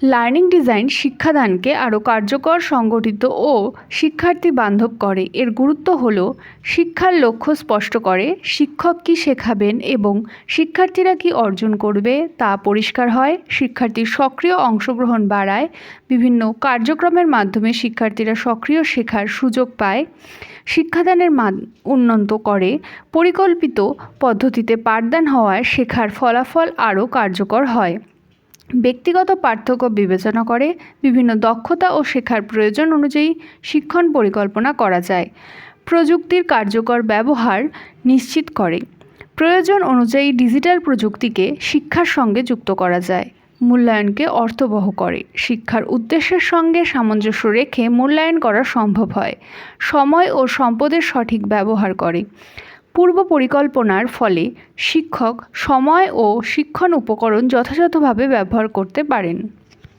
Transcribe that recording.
Learning design শিক্ষাদানকে আরও কার্যকর, সংগঠিত ও শিক্ষার্থী বান্ধব করে। এর গুরুত্ব হল শিক্ষার লক্ষ্য স্পষ্ট করে, শিক্ষক কী শেখাবেন এবং শিক্ষার্থীরা কী অর্জন করবে তা পরিষ্কার হয়, শিক্ষার্থীর সক্রিয় অংশগ্রহণ বাড়ায়, বিভিন্ন কার্যক্রমের মাধ্যমে শিক্ষার্থীরা সক্রিয় শেখার সুযোগ পায়, শিক্ষাদানের মান উন্নত করে, পরিকল্পিত পদ্ধতিতে পাঠদান হওয়ায় শেখার ফলাফল আরও কার্যকর হয়। ব্যক্তিগত পার্থক্য বিবেচনা করে বিভিন্ন দক্ষতা ও শেখার প্রয়োজন অনুযায়ী শিক্ষণ পরিকল্পনা করা যায়। প্রযুক্তির কার্যকর ব্যবহার নিশ্চিত করে। প্রয়োজন অনুযায়ী ডিজিটাল প্রযুক্তিকে শিক্ষার সঙ্গে যুক্ত করা যায়। মূল্যায়নকে অর্থবহ করে। শিক্ষার উদ্দেশ্যের সঙ্গে সামঞ্জস্য রেখে মূল্যায়ন করা সম্ভব হয়। সময় ও সম্পদের সঠিক ব্যবহার করে। পূর্ব পরিকল্পনার ফলে শিক্ষক সময় ও শিক্ষণ উপকরণ যথাযথভাবে ব্যবহার করতে পারেন।